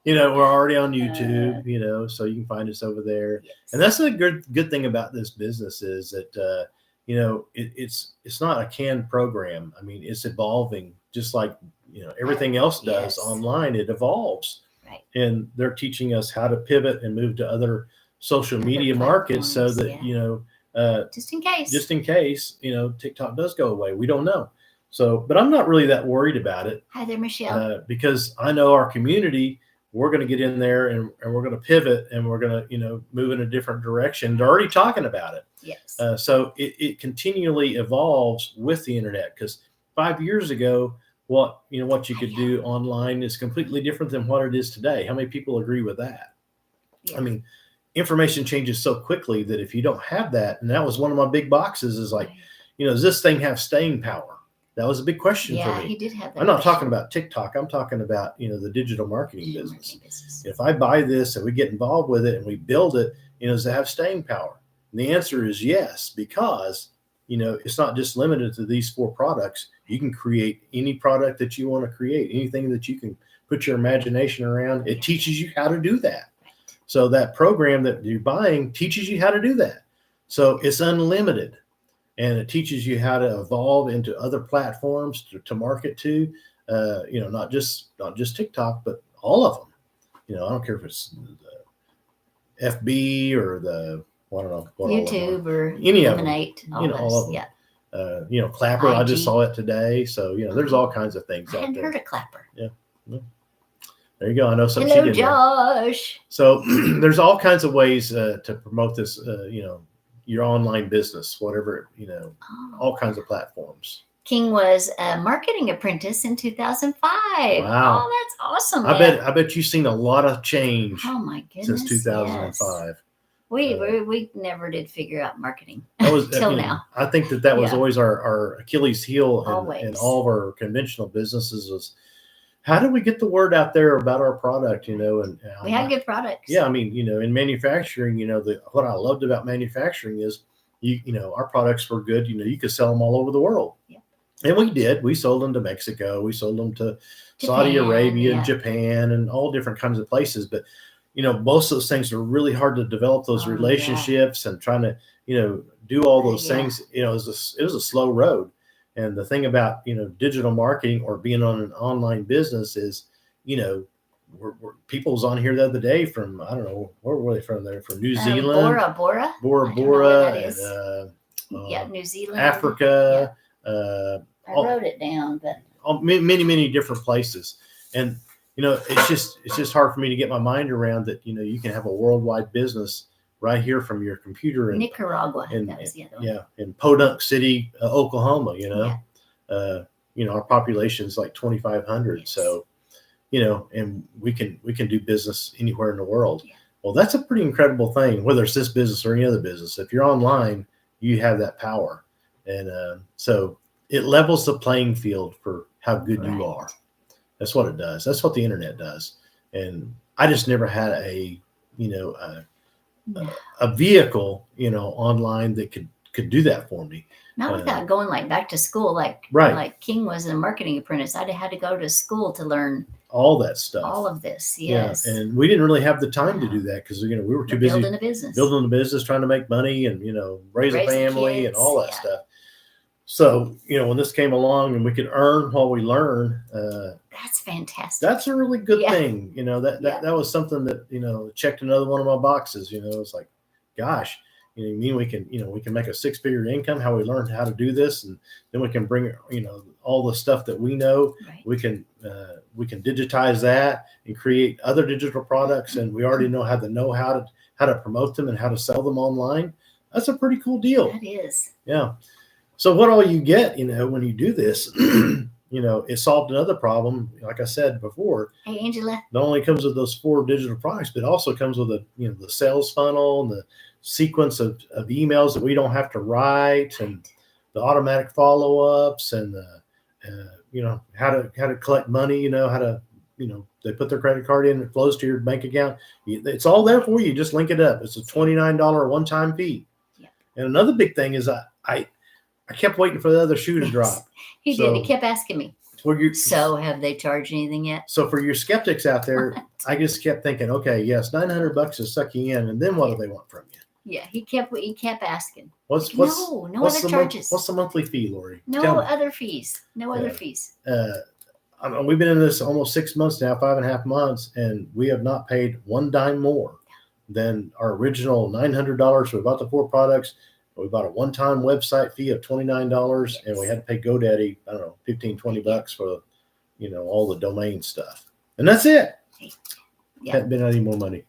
Speaker 2: already on YouTube, so you can find us over there.
Speaker 1: Yes.
Speaker 2: And that's the good thing about this business is that, it's not a canned program. I mean, it's evolving just like, everything else does. Yes. Online. It evolves.
Speaker 1: Right.
Speaker 2: And they're teaching us how to pivot and move to other social media markets so that,
Speaker 1: just in case,
Speaker 2: TikTok does go away. We don't know. So, but I'm not really that worried about it.
Speaker 1: Hi there, Michelle.
Speaker 2: Because I know our community, we're going to get in there and we're going to pivot and we're going to, move in a different direction. They're already talking about it.
Speaker 1: Yes.
Speaker 2: So it continually evolves with the internet, because 5 years ago, what you could do online is completely different than what it is today. How many people agree with that? Yeah. I mean, information changes so quickly that if you don't have that, and that was one of my big boxes, is like, does this thing have staying power? That was a big question for me.
Speaker 1: Yeah, he did have that.
Speaker 2: I'm not talking about TikTok. I'm talking about, the digital marketing business. If I buy this and we get involved with it and we build it, does it have staying power? And the answer is yes, because, it's not just limited to these 4 products. You can create any product that you want to create, anything that you can put your imagination around. It teaches you how to do that. Right. So that program that you're buying teaches you how to do that. So it's unlimited. And it teaches you how to evolve into other platforms to market to, not just TikTok, but all of them. I don't care if it's the FB or the
Speaker 1: YouTube or
Speaker 2: any
Speaker 1: Lemonade,
Speaker 2: of them. All of them. Yeah. Clapper. IG. I just saw it today. So there's all kinds of things.
Speaker 1: I hadn't heard of Clapper.
Speaker 2: Yeah. There you go. I know something.
Speaker 1: Hello, Josh.
Speaker 2: So there's all kinds of ways to promote this. Your online business, whatever, all kinds of platforms.
Speaker 1: King was a marketing apprentice in 2005.
Speaker 2: Wow.
Speaker 1: Oh, that's awesome.
Speaker 2: I bet you've seen a lot of change.
Speaker 1: Oh my goodness.
Speaker 2: Since 2005.
Speaker 1: Yes. We never did figure out marketing
Speaker 2: till
Speaker 1: now.
Speaker 2: I think that was always our Achilles heel in all of our conventional businesses was, how do we get the word out there about our product, and
Speaker 1: we had good products.
Speaker 2: Yeah. I mean, in manufacturing, what I loved about manufacturing is, our products were good. You could sell them all over the world. Yeah. And we did. We sold them to Mexico. We sold them to Japan, Saudi Arabia, Japan, and all different kinds of places. But, most of those things are really hard to develop those relationships and trying to, do all those things. It was a slow road. And the thing about, digital marketing or being on an online business is, people was on here the other day from, I don't know, where were they from? They're from New Zealand.
Speaker 1: Bora
Speaker 2: Bora.
Speaker 1: And, New Zealand.
Speaker 2: Africa.
Speaker 1: Yeah. I wrote it down, but.
Speaker 2: Many, many different places. And, it's just hard for me to get my mind around that, you can have a worldwide business right here from your computer in
Speaker 1: Nicaragua. That was the other one.
Speaker 2: Yeah, in Podunk City, Oklahoma. Our population is like 2,500. Yes. So, and we can do business anywhere in the world. Yeah. Well, that's a pretty incredible thing. Whether it's this business or any other business, if you're online, you have that power. And so it levels the playing field for how good you are. That's what it does. That's what the internet does. And I just never had a vehicle, online that could do that for me.
Speaker 1: Not without going like back to school, like King was a marketing apprentice. I had to go to school to learn
Speaker 2: all that stuff,
Speaker 1: all of this. Yes.
Speaker 2: Yeah. And we didn't really have the time to do that because, we were too busy building a business, trying to make money and, raise a family and all that stuff. So, when this came along and we could earn while we learn,
Speaker 1: that's fantastic.
Speaker 2: That's a really good thing. That was something that, checked another one of my boxes. It's like, gosh, we can make a 6-figure income, how we learned how to do this. And then we can bring, all the stuff that we know, we can digitize that and create other digital products. And we already know how to promote them and how to sell them online. That's a pretty cool deal.
Speaker 1: That is.
Speaker 2: Yeah. So what all you get, when you do this, it solved another problem. Like I said before,
Speaker 1: hey, Angela,
Speaker 2: not only comes with those 4 digital products, but it also comes with the sales funnel and the sequence of emails that we don't have to write, and the automatic follow-ups, and how to collect money, how to, they put their credit card in, it flows to your bank account. It's all there for you. Just link it up. It's a $29 one-time fee. Yeah. And another big thing is I kept waiting for the other shoe to drop.
Speaker 1: He did. He kept asking me. So have they charged anything yet? So for your skeptics out there, I just kept thinking, okay, yes, $900 is sucking in, and then what do they want from you? Yeah, he kept asking. What's no other charges? What's the monthly fee, Lori? No other fees. No other fees. We've been in this almost 6 months now, 5.5 months, and we have not paid one dime more than our original $900. We bought the 4 products. We bought a one-time website fee of $29, and we had to pay GoDaddy, I don't know, $15-20 for, all the domain stuff. And that's it. Yeah. Hadn't been any more money.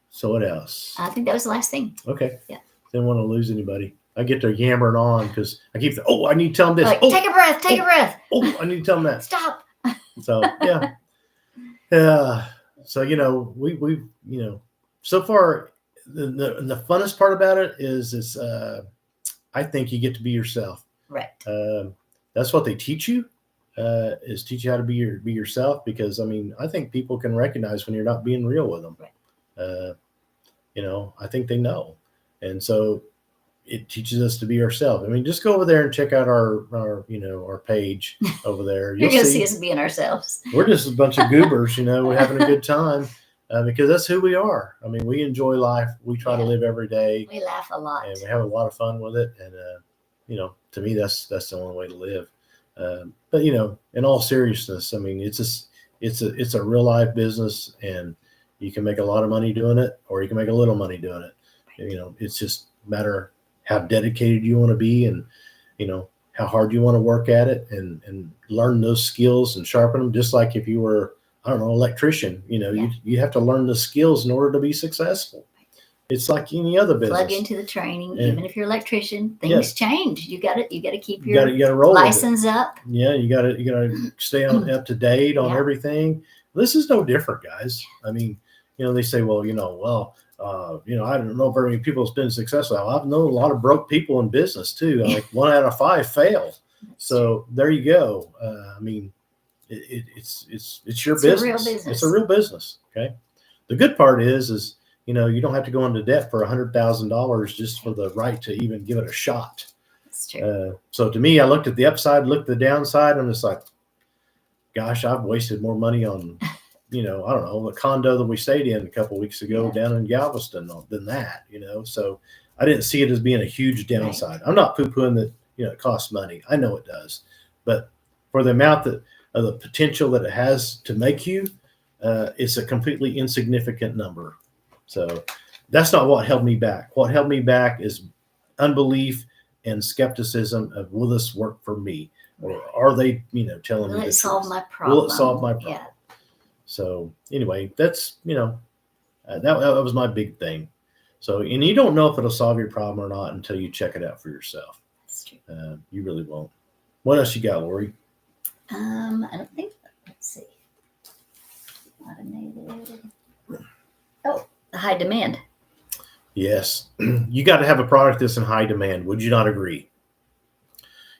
Speaker 1: So what else? I think that was the last thing. Okay. Yeah. Didn't want to lose anybody. I get to yammering on because I keep I need to tell them this. Take a breath. Take a breath. I need to tell them that. Stop. So, yeah. So, we so far, the funnest part about it is I think you get to be yourself. Right. That's what they teach you, is teach you how to be yourself, because I think people can recognize when you're not being real with them. Right. I think they know. And so it teaches us to be ourselves. Just go over there and check out our page over there. You're going to see us being ourselves. We're just a bunch of goobers, we're having a good time. Because that's who we are. We enjoy life. We try to live every day. We laugh a lot. And we have a lot of fun with it. And, to me, that's the only way to live. But, in all seriousness, it's a real life business, and you can make a lot of money doing it, or you can make a little money doing it. It's just a matter how dedicated you want to be, and, how hard you want to work at it, and learn those skills and sharpen them. Just like if you were, I don't know, electrician, you have to learn the skills in order to be successful. It's like any other business. Plug into the training, and even if you're an electrician, things change. You got to keep your license up. Yeah, you got to stay up to date on everything. This is no different, guys. They say, well, I don't know very many people that's been successful. I've known a lot of broke people in business too. Like 1 out of 5 fail. So there you go. It's your business. A real business. It's a real business. Okay. The good part is you don't have to go into debt for $100,000 just for the right to even give it a shot. That's true. So to me, I looked at the upside, looked at the downside, and I'm just like, gosh, I've wasted more money on, I don't know, a condo that we stayed in a couple of weeks ago down in Galveston than that, So I didn't see it as being a huge downside. Right. I'm not poo-pooing that, it costs money. I know it does. But for the amount of the potential that it has to make you, it's a completely insignificant number. So that's not what held me back. What held me back is unbelief and skepticism of, will this work for me? Or are they, telling me the truth? Will it solve my problem? Will it solve my problem? Yeah. So anyway, that's, that was my big thing. So, and you don't know if it'll solve your problem or not until you check it out for yourself. That's true. You really won't. What else you got, Lori? I don't think. Let's see. Automated. Oh, the high demand.
Speaker 2: Yes. You got to have a product that's in high demand. Would you not agree?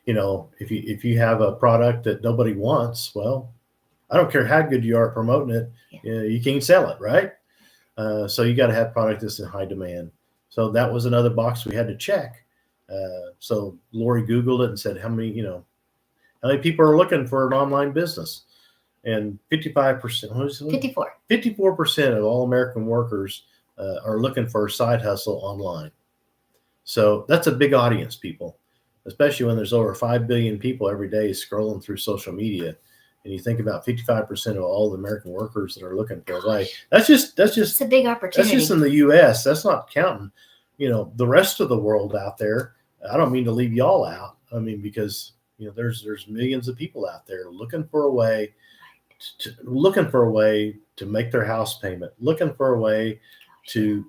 Speaker 2: If you have a product that nobody wants, well, I don't care how good you are at promoting it, you can't sell it, right? So you got to have product that's in high demand. So that was another box we had to check. So Lori Googled it and said, how many people are looking for an online business? And 54% of all American workers are looking for a side hustle online. So that's a big audience, people, especially when there's over 5 billion people every day scrolling through social media. And you think about 55% of all the American workers that are looking for a way. That's just
Speaker 1: it's a big opportunity.
Speaker 2: That's just in the U.S. That's not counting, the rest of the world out there. I don't mean to leave y'all out. I mean, because there's millions of people out there looking for a way to make their house payment, looking for a way to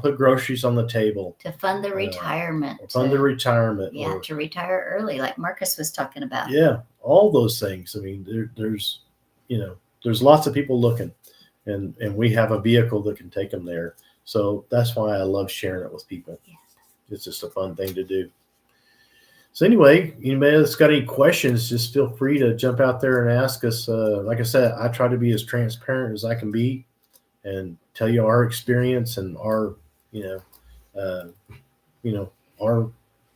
Speaker 2: put groceries on the table,
Speaker 1: to fund the retirement,
Speaker 2: to
Speaker 1: retire early, like Marcus was talking about.
Speaker 2: Yeah, all those things. I mean, there's lots of people looking, and we have a vehicle that can take them there. So that's why I love sharing it with people. Yes. It's just a fun thing to do. So anyway, anybody that's got any questions, just feel free to jump out there and ask us. Like I said, I try to be as transparent as I can be and tell you our experience and our, our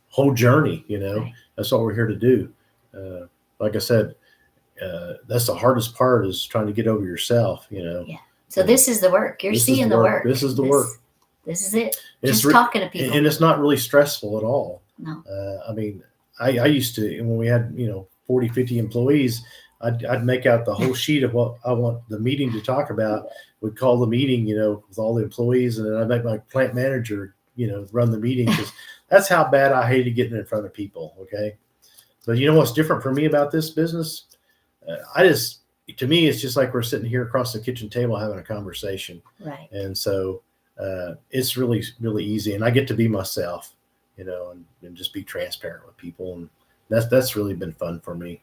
Speaker 2: whole journey.
Speaker 1: Right.
Speaker 2: That's what we're here to do. Like I said, that's the hardest part, is trying to get over yourself.
Speaker 1: Yeah. So this is the work. You're seeing the work.
Speaker 2: This is the work.
Speaker 1: This is it. Just talking to people,
Speaker 2: and it's not really stressful at all.
Speaker 1: No.
Speaker 2: I mean, I used to, when we had 40, 50 employees, I'd make out the whole sheet of what I want the meeting to talk about. We'd call the meeting, with all the employees, and then I'd make my plant manager, run the meeting, because that's how bad I hated getting in front of people. Okay. But what's different for me about this business? To me, it's just like we're sitting here across the kitchen table having a conversation.
Speaker 1: Right.
Speaker 2: And so it's really, really easy. And I get to be myself, and just be transparent with people. And that's really been fun for me.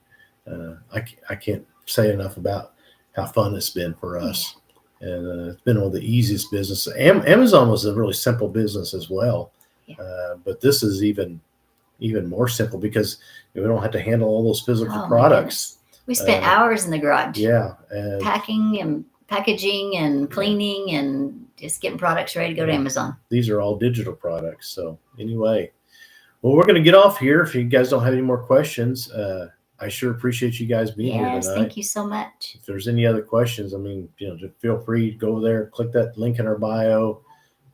Speaker 2: I can't say enough about how fun it's been for us. Yeah. And it's been one of the easiest businesses. Amazon was a really simple business as well. Yeah. But this is even more simple, because we don't have to handle all those physical products.
Speaker 1: We spent hours in the garage.
Speaker 2: Yeah.
Speaker 1: Packing and packaging and cleaning and just getting products ready to go to Amazon.
Speaker 2: These are all digital products. So anyway, well, we're going to get off here. If you guys don't have any more questions, I sure appreciate you guys being here tonight.
Speaker 1: Yes, thank you so much.
Speaker 2: If there's any other questions, just feel free to go there, click that link in our bio,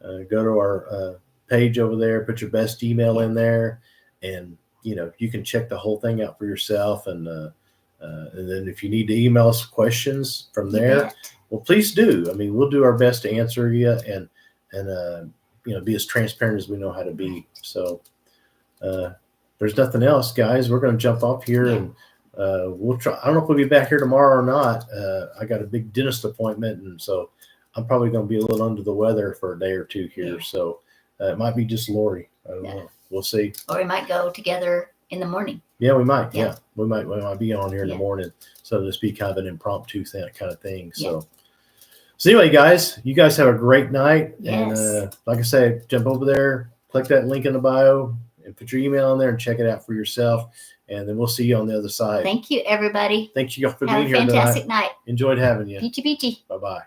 Speaker 2: go to our page over there, put your best email in there, and you can check the whole thing out for yourself. And then if you need to email us questions from there, well, please do. We'll do our best to answer you and be as transparent as we know how to be. So there's nothing else, guys. We're going to jump off here, and we'll try. I don't know if we'll be back here tomorrow or not. I got a big dentist appointment, and so I'm probably going to be a little under the weather for a day or two here. So it might be just Lori. I don't know. We'll see.
Speaker 1: Or we might go together in the morning.
Speaker 2: Yeah, we might. Yeah, we might be on here in the morning. So it'll just be kind of an impromptu kind of thing. So anyway, guys, you guys have a great night.
Speaker 1: Yes.
Speaker 2: And like I said, jump over there, click that link in the bio, and put your email in there and check it out for yourself. And then we'll see you on the other side.
Speaker 1: Thank you, everybody.
Speaker 2: Thank you for being here
Speaker 1: tonight. Have a fantastic
Speaker 2: night.
Speaker 1: night.
Speaker 2: Enjoyed having you.
Speaker 1: Peachy peachy.
Speaker 2: Bye-bye.